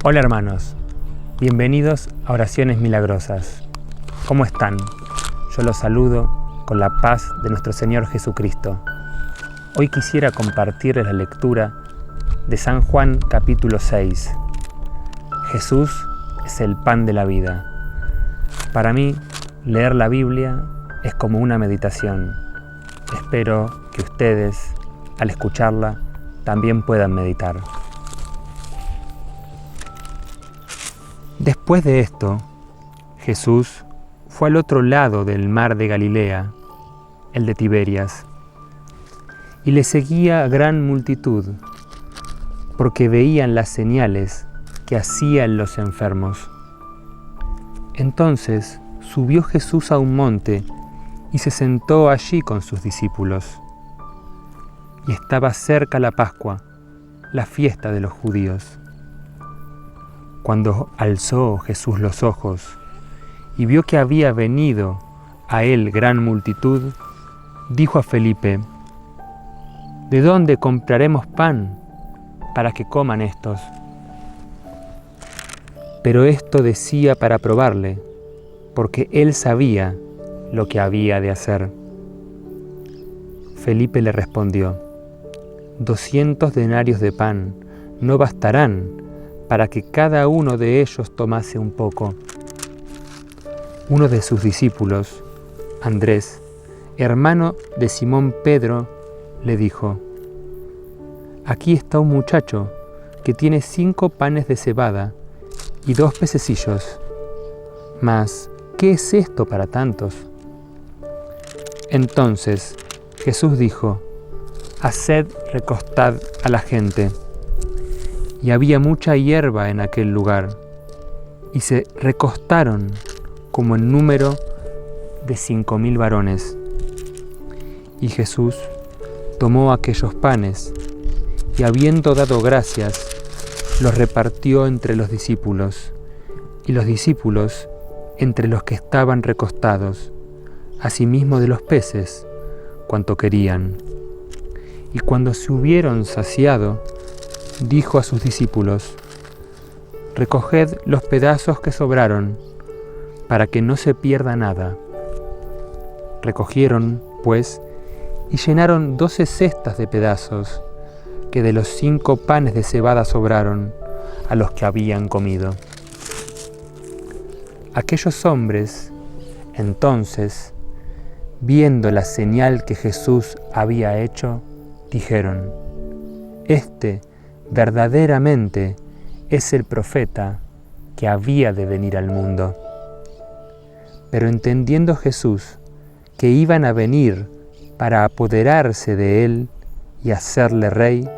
Hola hermanos, bienvenidos a Oraciones Milagrosas. ¿Cómo están? Yo los saludo con la paz de nuestro Señor Jesucristo. Hoy quisiera compartirles la lectura de San Juan capítulo 6. Jesús es el pan de la vida. Para mí, leer la Biblia es como una meditación. Espero que ustedes, al escucharla, también puedan meditar. Después de esto, Jesús fue al otro lado del mar de Galilea, el de Tiberias, y le seguía gran multitud, porque veían las señales que hacían los enfermos. Entonces subió Jesús a un monte y se sentó allí con sus discípulos. Y estaba cerca la Pascua, la fiesta de los judíos. Cuando alzó Jesús los ojos y vio que había venido a él gran multitud, dijo a Felipe: ¿De dónde compraremos pan para que coman estos? Pero esto decía para probarle, porque él sabía lo que había de hacer. Felipe le respondió: 200 denarios de pan no bastarán para que cada uno de ellos tomase un poco. Uno de sus discípulos, Andrés, hermano de Simón Pedro, le dijo: Aquí está un muchacho que tiene 5 panes de cebada y 2 pececillos. Mas, ¿qué es esto para tantos? Entonces Jesús dijo: Haced recostad a la gente. Y había mucha hierba en aquel lugar, y se recostaron como en número de 5,000 varones. Y Jesús tomó aquellos panes, y habiendo dado gracias, los repartió entre los discípulos, y los discípulos entre los que estaban recostados, asimismo de los peces, cuanto querían. Y cuando se hubieron saciado, dijo a sus discípulos: Recoged los pedazos que sobraron, para que no se pierda nada. Recogieron, pues, y llenaron 12 cestas de pedazos, que de los 5 panes de cebada sobraron a los que habían comido. Aquellos hombres, entonces, viendo la señal que Jesús había hecho, dijeron: Este verdaderamente es el profeta que había de venir al mundo. Pero entendiendo Jesús que iban a venir para apoderarse de él y hacerle rey,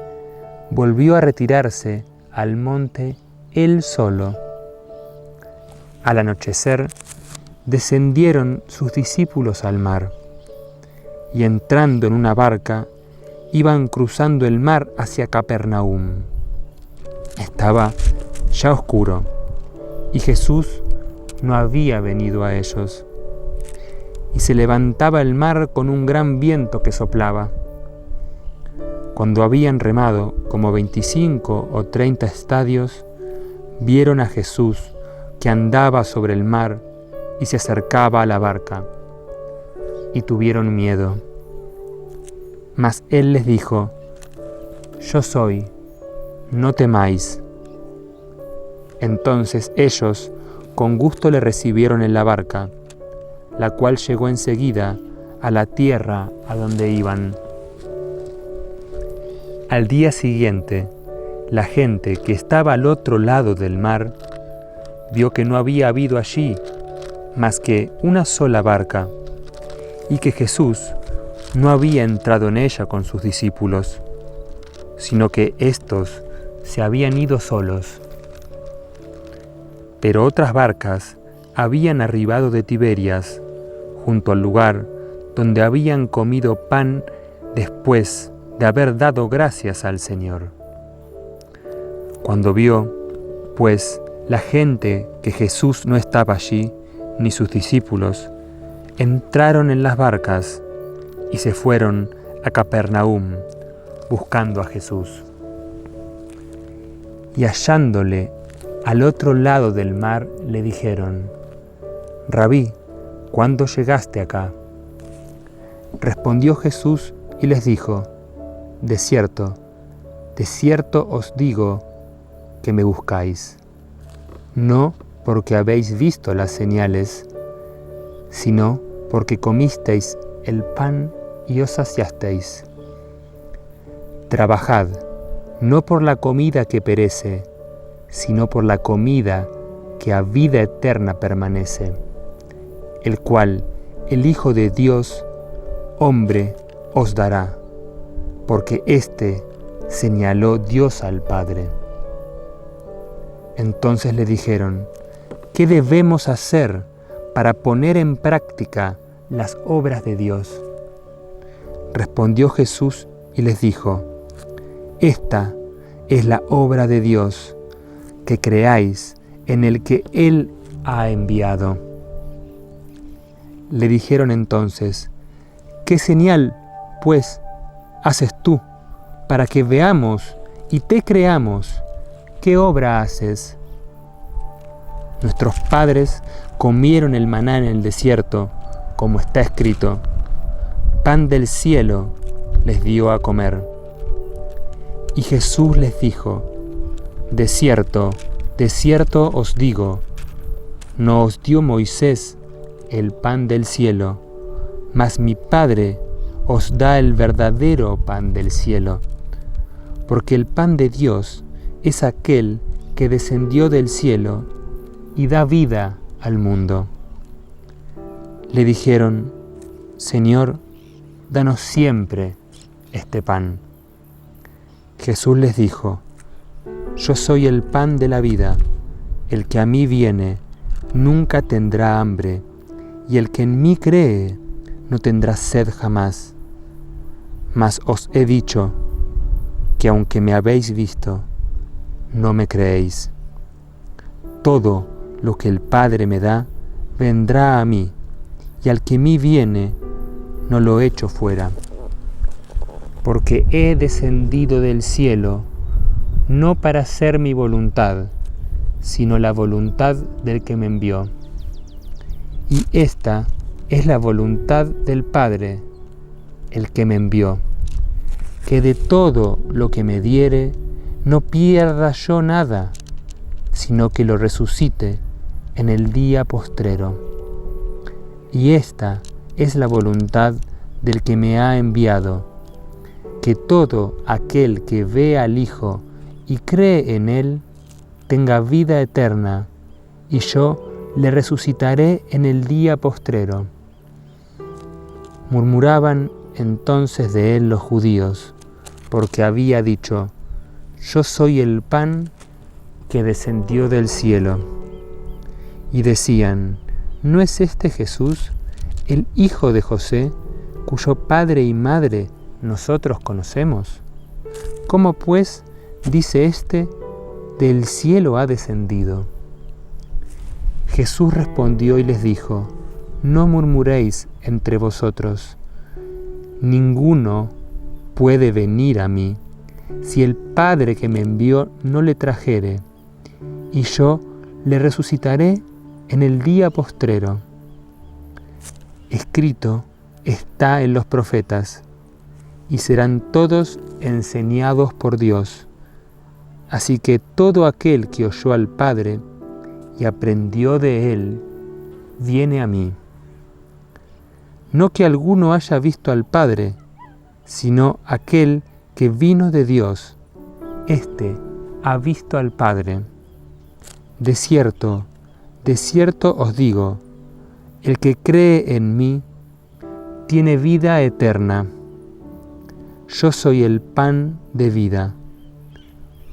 volvió a retirarse al monte él solo. Al anochecer, descendieron sus discípulos al mar, y entrando en una barca, iban cruzando el mar hacia Capernaum. Estaba ya oscuro, y Jesús no había venido a ellos. Y se levantaba el mar con un gran viento que soplaba. Cuando habían remado como 25 o 30 estadios, vieron a Jesús que andaba sobre el mar y se acercaba a la barca, y tuvieron miedo. Mas él les dijo: Yo soy, no temáis. Entonces ellos con gusto le recibieron en la barca, la cual llegó enseguida a la tierra a donde iban. Al día siguiente, la gente que estaba al otro lado del mar vio que no había habido allí más que una sola barca, y que Jesús no había entrado en ella con sus discípulos, sino que éstos se habían ido solos. Pero otras barcas habían arribado de Tiberias, junto al lugar donde habían comido pan después de haber dado gracias al Señor. Cuando vio, pues, la gente que Jesús no estaba allí, ni sus discípulos, entraron en las barcas y se fueron a Capernaum buscando a Jesús. Y hallándole al otro lado del mar, le dijeron: Rabí, ¿cuándo llegaste acá? Respondió Jesús y les dijo: de cierto os digo que me buscáis, no porque habéis visto las señales, sino porque comisteis el pan y os saciasteis. Trabajad, no por la comida que perece, sino por la comida que a vida eterna permanece, el cual el Hijo de Dios, hombre, os dará, porque éste señaló Dios al Padre. Entonces le dijeron: ¿qué debemos hacer para poner en práctica las obras de Dios? Respondió Jesús y les dijo: esta es la obra de Dios, que creáis en el que Él ha enviado. Le dijeron entonces: ¿qué señal, pues, haces tú para que veamos y te creamos? ¿Qué obra haces? Nuestros padres comieron el maná en el desierto, como está escrito: pan del cielo les dio a comer. Y Jesús les dijo: de cierto os digo, no os dio Moisés el pan del cielo, mas mi Padre os da el verdadero pan del cielo, porque el pan de Dios es aquel que descendió del cielo y da vida al mundo. Le dijeron: Señor, danos siempre este pan. Jesús les dijo: yo soy el pan de la vida, el que a mí viene nunca tendrá hambre, y el que en mí cree no tendrá sed jamás. Mas os he dicho que aunque me habéis visto, no me creéis. Todo lo que el Padre me da vendrá a mí, y al que a mí viene no lo echo fuera. Porque he descendido del cielo no para hacer mi voluntad, sino la voluntad del que me envió. Y esta es la voluntad del Padre, el que me envió, que de todo lo que me diere no pierda yo nada, sino que lo resucite en el día postrero. Y esta es la voluntad del que me ha enviado, que todo aquel que ve al Hijo y cree en Él tenga vida eterna, y yo le resucitaré en el día postrero. Murmuraban entonces de Él los judíos, porque había dicho: yo soy el pan que descendió del cielo. Y decían: ¿no es este Jesús, el hijo de José, cuyo padre y madre nosotros conocemos? ¿Cómo pues dice éste: del cielo ha descendido? Jesús respondió y les dijo: no murmuréis entre vosotros. Ninguno puede venir a mí si el Padre que me envió no le trajere, y yo le resucitaré en el día postrero. Escrito está en los profetas, y serán todos enseñados por Dios. Así que todo aquel que oyó al Padre y aprendió de Él, viene a mí. No que alguno haya visto al Padre, sino aquel que vino de Dios, éste ha visto al Padre. De cierto os digo, el que cree en mí tiene vida eterna. Yo soy el pan de vida.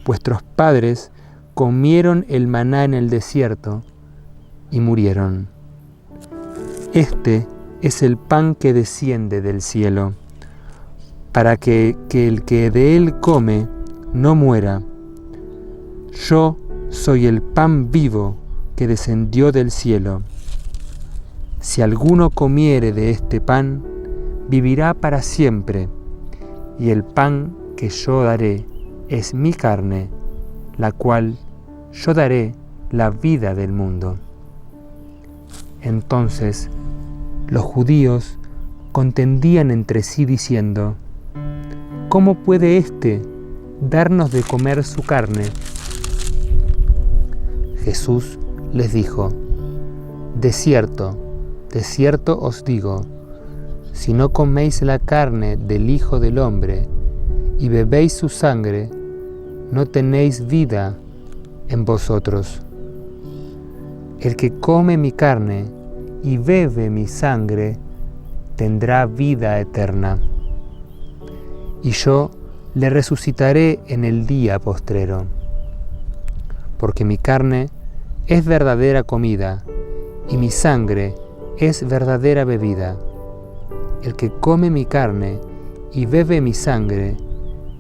Vuestros padres comieron el maná en el desierto y murieron. Este es el pan que desciende del cielo, para que el que de él come no muera. Yo soy el pan vivo que descendió del cielo. Si alguno comiere de este pan, vivirá para siempre, y el pan que yo daré es mi carne, la cual yo daré la vida del mundo. Entonces los judíos contendían entre sí diciendo: ¿Cómo puede éste darnos de comer su carne? Jesús les dijo: de cierto os digo, si no coméis la carne del Hijo del Hombre y bebéis su sangre, no tenéis vida en vosotros. El que come mi carne y bebe mi sangre tendrá vida eterna, y yo le resucitaré en el día postrero. Porque mi carne es verdadera comida, y mi sangre es verdadera bebida. El que come mi carne y bebe mi sangre,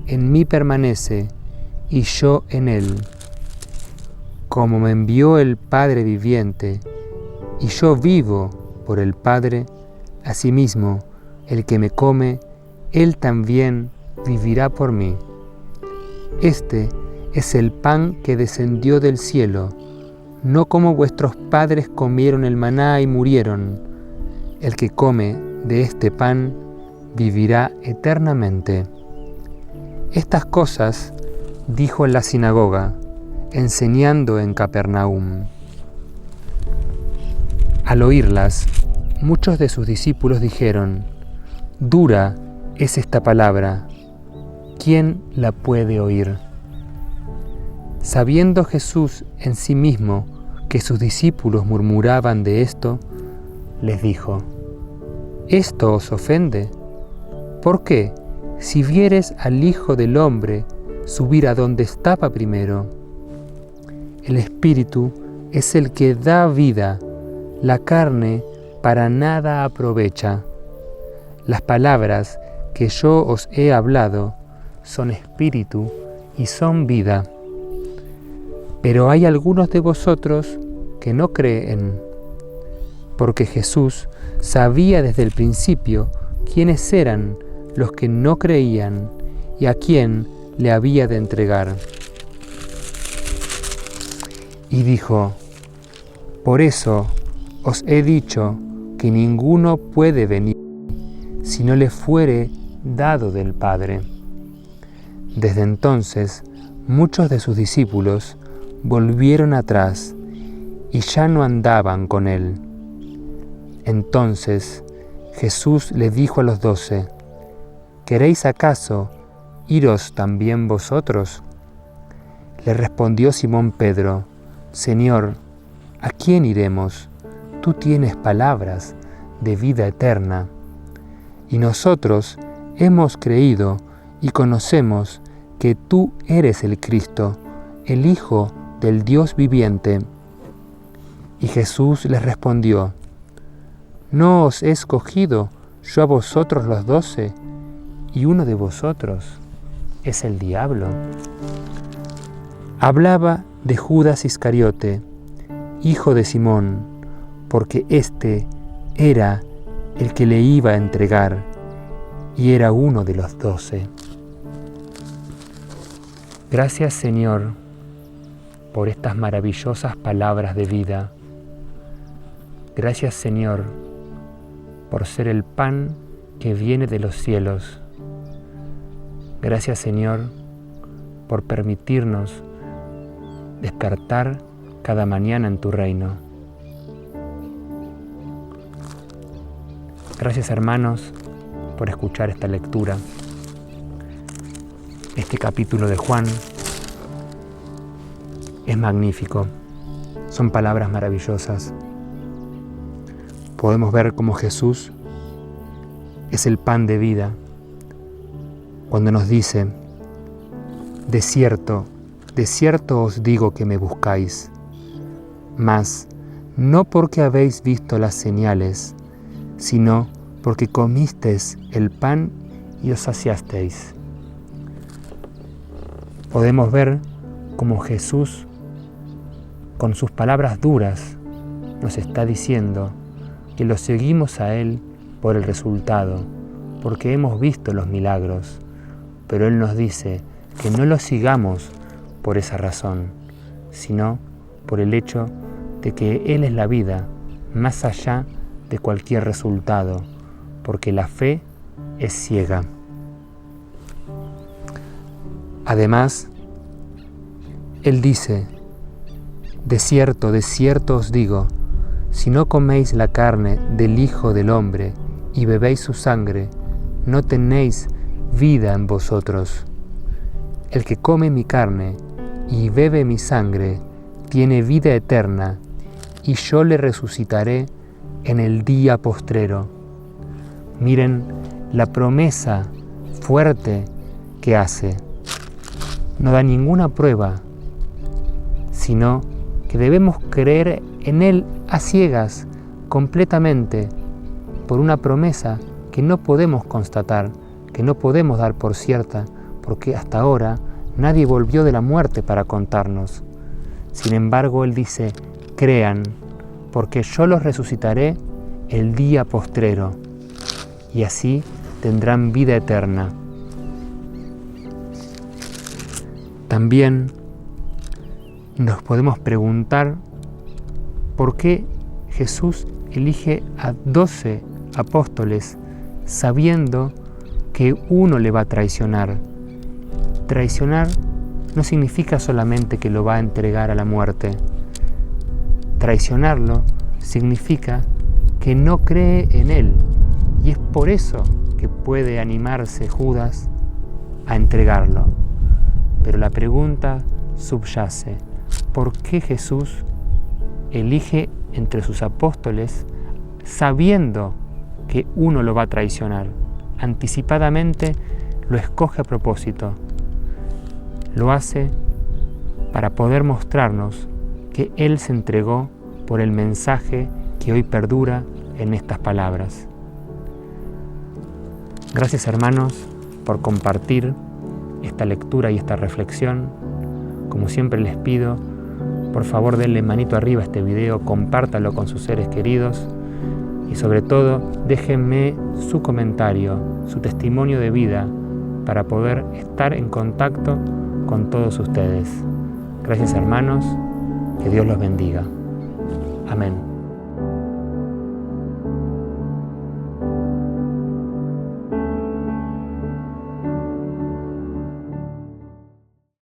en mí permanece, y yo en él. Como me envió el Padre viviente, y yo vivo por el Padre, asimismo, el que me come, él también vivirá por mí. Este es el pan que descendió del cielo, no como vuestros padres comieron el maná y murieron. El que come de este pan vivirá eternamente. Estas cosas dijo en la sinagoga, enseñando en Capernaum. Al oírlas, muchos de sus discípulos dijeron: dura es esta palabra, ¿quién la puede oír? Sabiendo Jesús en sí mismo que sus discípulos murmuraban de esto, les dijo: ¿esto os ofende? ¿Por qué, si vieres al Hijo del Hombre subir a donde estaba primero? El Espíritu es el que da vida, la carne para nada aprovecha. Las palabras que yo os he hablado son espíritu y son vida. Pero hay algunos de vosotros que no creen, porque Jesús sabía desde el principio quiénes eran los que no creían y a quién le había de entregar. Y dijo: por eso os he dicho que ninguno puede venir si no le fuere dado del Padre. Desde entonces, muchos de sus discípulos volvieron atrás y ya no andaban con él. Entonces Jesús le dijo a los 12: ¿queréis acaso iros también vosotros? Le respondió Simón Pedro: Señor, ¿a quién iremos? Tú tienes palabras de vida eterna. Y nosotros hemos creído y conocemos que tú eres el Cristo, el Hijo del Dios viviente. Y Jesús les respondió: ¿no os he escogido yo a vosotros los 12, y uno de vosotros es el diablo? Hablaba de Judas Iscariote, hijo de Simón, porque éste era el que le iba a entregar, y era uno de los 12. Gracias, Señor, por estas maravillosas palabras de vida. Gracias, Señor, por ser el pan que viene de los cielos. Gracias, Señor, por permitirnos despertar cada mañana en tu reino. Gracias, hermanos, por escuchar esta lectura. Este capítulo de Juan es magnífico. Son palabras maravillosas. Podemos ver cómo Jesús es el pan de vida cuando nos dice: de cierto os digo que me buscáis, mas no porque habéis visto las señales, sino porque comisteis el pan y os saciasteis. Podemos ver cómo Jesús, con sus palabras duras, nos está diciendo que lo seguimos a Él por el resultado, porque hemos visto los milagros, pero Él nos dice que no lo sigamos por esa razón, sino por el hecho de que Él es la vida, más allá de cualquier resultado, porque la fe es ciega. Además, Él dice: de cierto os digo, si no coméis la carne del Hijo del Hombre y bebéis su sangre, no tenéis vida en vosotros. El que come mi carne y bebe mi sangre tiene vida eterna, y yo le resucitaré en el día postrero. Miren la promesa fuerte que hace. No da ninguna prueba, sino que debemos creer en Él a ciegas, completamente, por una promesa que no podemos constatar, que no podemos dar por cierta, porque hasta ahora nadie volvió de la muerte para contarnos. Sin embargo, Él dice: crean, porque yo los resucitaré el día postrero, y así tendrán vida eterna. También nos podemos preguntar por qué Jesús elige a 12 apóstoles sabiendo que uno le va a traicionar. Traicionar no significa solamente que lo va a entregar a la muerte. Traicionarlo significa que no cree en Él, y es por eso que puede animarse Judas a entregarlo. Pero la pregunta subyace: ¿por qué Jesús elige entre sus apóstoles sabiendo que uno lo va a traicionar? Anticipadamente lo escoge a propósito. Lo hace para poder mostrarnos que Él se entregó por el mensaje que hoy perdura en estas palabras. Gracias, hermanos, por compartir esta lectura y esta reflexión. Como siempre les pido, por favor denle manito arriba a este video, compártalo con sus seres queridos y sobre todo déjenme su comentario, su testimonio de vida para poder estar en contacto con todos ustedes. Gracias, hermanos, que Dios los bendiga. Amén.